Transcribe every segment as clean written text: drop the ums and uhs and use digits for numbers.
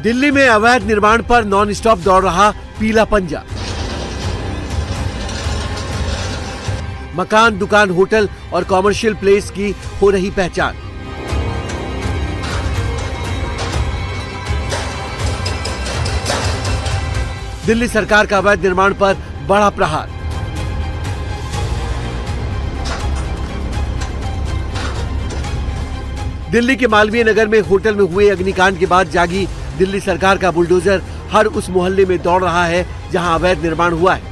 दिल्ली में अवैध निर्माण पर नॉन स्टॉप दौड़ रहा पीला पंजा। मकान, दुकान, होटल और कॉमर्शियल प्लेस की हो रही पहचान। दिल्ली सरकार का अवैध निर्माण पर बड़ा प्रहार। दिल्ली के मालवीय नगर में होटल में हुए अग्निकांड के बाद जागी दिल्ली सरकार का बुलडोजर हर उस मोहल्ले में दौड़ रहा है जहां अवैध निर्माण हुआ है।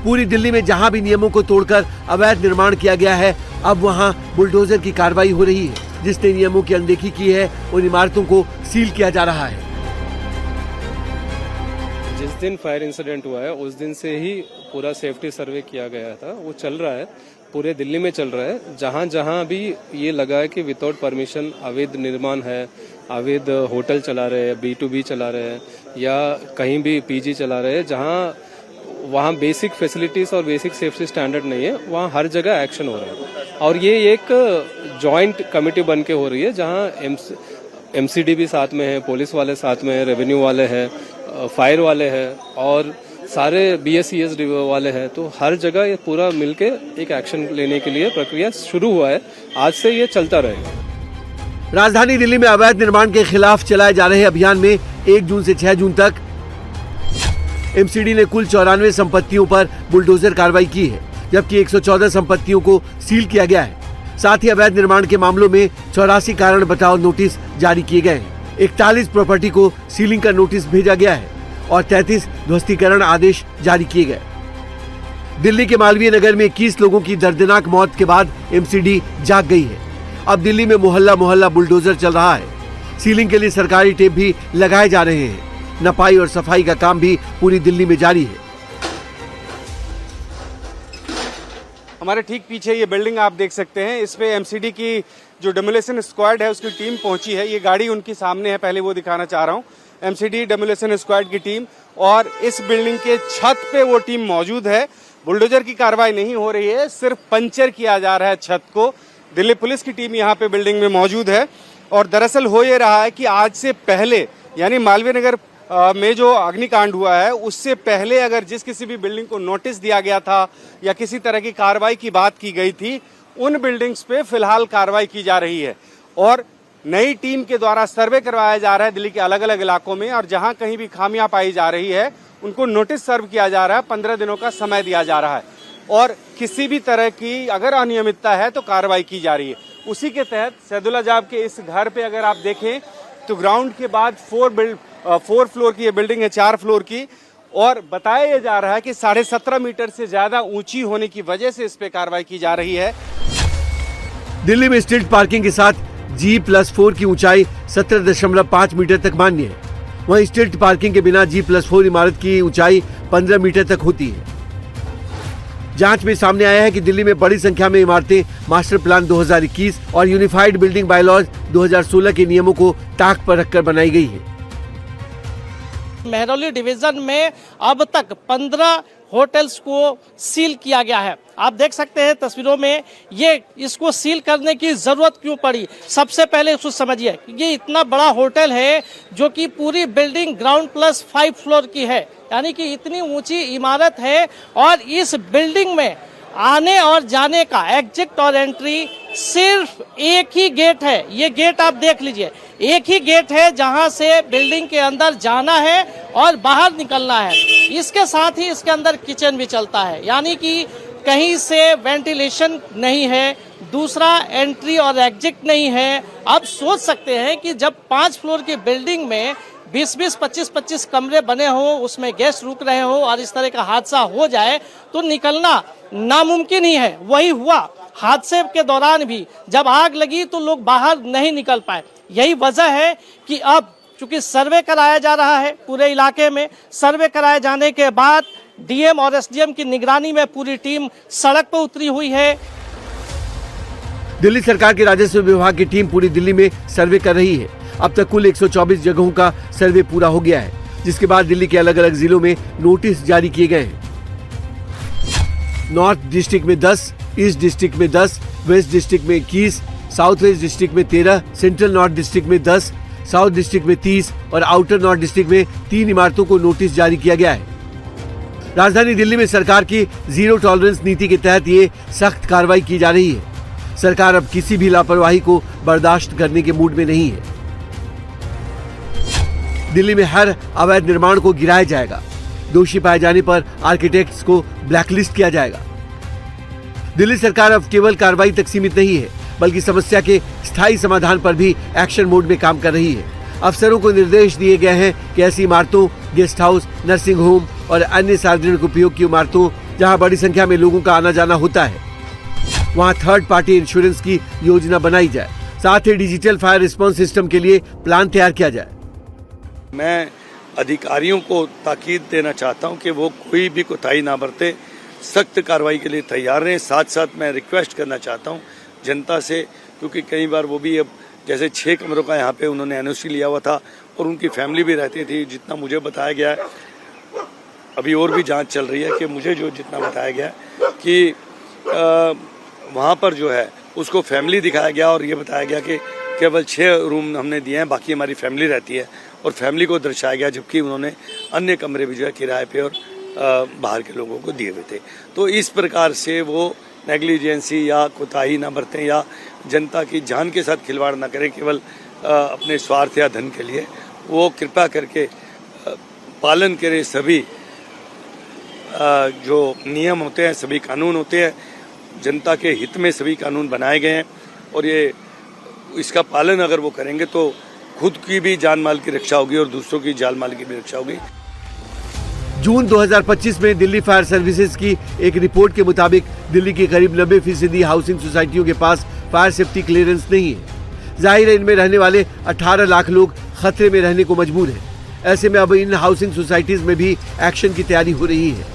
पूरी दिल्ली में जहां भी नियमों को तोड़कर अवैध निर्माण किया गया है, अब वहां बुलडोजर की कार्रवाई हो रही है। जिसने नियमों की अनदेखी की है, उन इमारतों को सील किया जा रहा है। जिस दिन फायर इंसिडेंट हुआ है उस दिन से ही पूरा सेफ्टी सर्वे किया गया था, वो चल रहा है, पूरे दिल्ली में चल रहा है। जहां जहां भी ये लगा है कि विदाउट परमिशन अवैध निर्माण है, अवैध होटल चला रहे हैं, B2B चला रहे हैं या कहीं भी PG चला रहे हैं, जहां वहां बेसिक फैसिलिटीज और बेसिक सेफ्टी स्टैंडर्ड नहीं है, वहां हर जगह एक्शन हो रहा है। और ये एक जॉइंट कमेटी बन के हो रही है जहां MCD भी साथ में है, पुलिस वाले साथ में है, रेवेन्यू वाले हैं, फायर वाले हैं और सारे BSES वाले हैं। तो हर जगह ये पूरा मिलके एक एक्शन लेने के लिए प्रक्रिया शुरू हुआ है। आज से ये चलता रहेगा। राजधानी दिल्ली में अवैध निर्माण के खिलाफ चलाए जा रहे अभियान में 1 जून से 6 जून तक MCD ने कुल 94 संपत्तियों पर बुलडोजर कार्रवाई की है, जबकि 114 संपत्तियों को सील किया गया है। साथ ही अवैध निर्माण के मामलों में 84 कारण बताओ नोटिस जारी किए गए हैं। 41 प्रॉपर्टी को सीलिंग का नोटिस भेजा गया है और 33 ध्वस्तीकरण आदेश जारी किए गए। दिल्ली के मालवीय नगर में 21 लोगों की दर्दनाक मौत के बाद MCD जाग गई है। अब दिल्ली में मोहल्ला मोहल्ला बुलडोजर चल रहा है। सीलिंग के लिए सरकारी टेप भी लगाए जा रहे हैं। नपाई और सफाई का काम भी पूरी दिल्ली में जारी है। हमारे ठीक पीछे ये बिल्डिंग आप देख सकते हैं, इस पे MCD की जो डेमोलिशन स्क्वाड है उसकी टीम पहुंची है। ये गाड़ी उनकी सामने है, पहले वो दिखाना चाह रहा हूँ। MCD डेमोलिशन स्क्वाड की टीम और इस बिल्डिंग के छत पे वो टीम मौजूद है। बुलडोजर की कार्रवाई नहीं हो रही है, सिर्फ पंचर किया जा रहा है छत को। दिल्ली पुलिस की टीम यहाँ पे बिल्डिंग में मौजूद है और दरअसल हो ये रहा है कि आज से पहले यानी मालवीय नगर में जो अग्निकांड हुआ है उससे पहले अगर जिस किसी भी बिल्डिंग को नोटिस दिया गया था या किसी तरह की कार्रवाई की बात की गई थी, उन बिल्डिंग्स पे फिलहाल कार्रवाई की जा रही है और नई टीम के द्वारा सर्वे करवाया जा रहा है दिल्ली के अलग अलग इलाकों में। और जहां कहीं भी खामियां पाई जा रही है उनको नोटिस सर्व किया जा रहा है, 15 दिनों का समय दिया जा रहा है और किसी भी तरह की अगर अनियमितता है तो कार्रवाई की जा रही है। उसी के तहत सैदुल्ला जाब के इस घर पे अगर आप देखें तो ग्राउंड के बाद 4 फ्लोर की ये बिल्डिंग है, 4 फ्लोर की, और बताया जा रहा है कि 17.5 मीटर से ज्यादा ऊंची होने की वजह से इस पे कार्रवाई की जा रही है। दिल्ली में स्ट्रीट पार्किंग के साथ G+4 की ऊंचाई 17.5 मीटर तक मान्य है। वहीं स्ट्रीट पार्किंग के बिना G+4 इमारत की ऊंचाई 15 मीटर तक होती है। जांच में सामने आया है कि दिल्ली में बड़ी संख्या में इमारतें मास्टर प्लान 2021 और यूनिफाइड बिल्डिंग बायलॉज 2016 के नियमों को ताक पर रखकर बनाई गई है। मेहरौली डिवीजन में अब तक 15 होटल्स को सील किया गया है। आप देख सकते हैं तस्वीरों में, ये इसको सील करने की जरूरत क्यों पड़ी। सबसे पहले उसको समझिए, ये इतना बड़ा होटल है जो कि पूरी बिल्डिंग ग्राउंड प्लस 5 फ्लोर की है, यानी कि इतनी ऊंची इमारत है और इस बिल्डिंग में आने और जाने का एग्जिट और एंट्री सिर्फ एक ही गेट है। ये गेट आप देख लीजिए, एक ही गेट है जहां से बिल्डिंग के अंदर जाना है और बाहर निकलना है। इसके साथ ही इसके अंदर किचन भी चलता है, यानी कि कहीं से वेंटिलेशन नहीं है, दूसरा एंट्री और एग्जिट नहीं है। आप सोच सकते हैं कि जब 5 फ्लोर की बिल्डिंग में 20-20, 25-25 कमरे बने हो, उसमें गेस्ट रुक रहे हो और इस तरह का हादसा हो जाए तो निकलना नामुमकिन ही है। वही हुआ हादसे के दौरान भी, जब आग लगी तो लोग बाहर नहीं निकल पाए। यही वजह है कि अब चूंकि सर्वे कराया जा रहा है पूरे इलाके में, सर्वे कराए जाने के बाद DM और SDM की निगरानी में पूरी टीम सड़क पर उतरी हुई है। दिल्ली सरकार के राजस्व विभाग की टीम पूरी दिल्ली में सर्वे कर रही है। अब तक कुल 124 जगहों का सर्वे पूरा हो गया है, जिसके बाद दिल्ली के अलग अलग जिलों में नोटिस जारी किए गए हैं। नॉर्थ डिस्ट्रिक्ट में 10, ईस्ट डिस्ट्रिक्ट में 10, वेस्ट डिस्ट्रिक्ट में 21, साउथ वेस्ट डिस्ट्रिक्ट में 13, सेंट्रल नॉर्थ डिस्ट्रिक्ट में 10, साउथ डिस्ट्रिक्ट में 30 और आउटर नॉर्थ डिस्ट्रिक्ट में 3 इमारतों को नोटिस जारी किया गया है। राजधानी दिल्ली में सरकार की जीरो टॉलरेंस नीति के तहत ये सख्त कार्रवाई की जा रही है। सरकार अब किसी भी लापरवाही को बर्दाश्त करने के मूड में नहीं है। दिल्ली में हर अवैध निर्माण को गिराया जाएगा। दोषी पाए जाने पर आर्किटेक्ट्स को ब्लैकलिस्ट किया जाएगा। दिल्ली सरकार अब केवल कार्रवाई तक सीमित नहीं है, बल्कि समस्या के स्थायी समाधान पर भी एक्शन मोड में काम कर रही है। अफसरों को निर्देश दिए गए हैं कि ऐसी इमारतों, गेस्ट हाउस, नर्सिंग होम और अन्य सार्वजनिक उपयोग की इमारतों जहां बड़ी संख्या में लोगों का आना जाना होता है, वहां थर्ड पार्टी इंश्योरेंस की योजना बनाई जाए। साथ ही डिजिटल फायर रिस्पांस सिस्टम के लिए प्लान तैयार किया जाए। मैं अधिकारियों को ताकीद देना चाहता हूं कि वो कोई भी कोताही ना बरते, सख्त कार्रवाई के लिए तैयार रहें। साथ साथ मैं रिक्वेस्ट करना चाहता हूं जनता से, क्योंकि कई बार वो भी अब जैसे 6 कमरों का यहाँ पे उन्होंने एनओसी लिया हुआ था और उनकी फैमिली भी रहती थी, जितना मुझे बताया गया है, अभी और भी जांच चल रही है कि मुझे जो जितना बताया गया कि वहाँ पर जो है उसको फैमिली दिखाया गया और ये बताया गया कि केवल 6 रूम हमने दिए हैं, बाकी हमारी फैमिली रहती है और फैमिली को दर्शाया गया, जबकि उन्होंने अन्य कमरे भी जो है किराए पे और बाहर के लोगों को दिए हुए थे। तो इस प्रकार से वो नेग्लिजेंसी या कोताही ना बरतें या जनता की जान के साथ खिलवाड़ ना करें केवल अपने स्वार्थ या धन के लिए। वो कृपा करके पालन करें सभी जो नियम होते हैं, सभी कानून होते हैं, जनता के हित में सभी कानून बनाए गए हैं और ये इसका पालन अगर वो करेंगे तो खुद की भी जान माल की रक्षा होगी और दूसरों की जान माल की भी रक्षा होगी। जून 2025 में दिल्ली फायर सर्विसेज की एक रिपोर्ट के मुताबिक दिल्ली की करीब 90% हाउसिंग सोसाइटियों के पास फायर सेफ्टी क्लियरेंस नहीं है। जाहिर है इनमें रहने वाले 18 लाख लोग खतरे में रहने को मजबूर हैं। ऐसे में अब इन हाउसिंग सोसाइटीज में भी एक्शन की तैयारी हो रही है।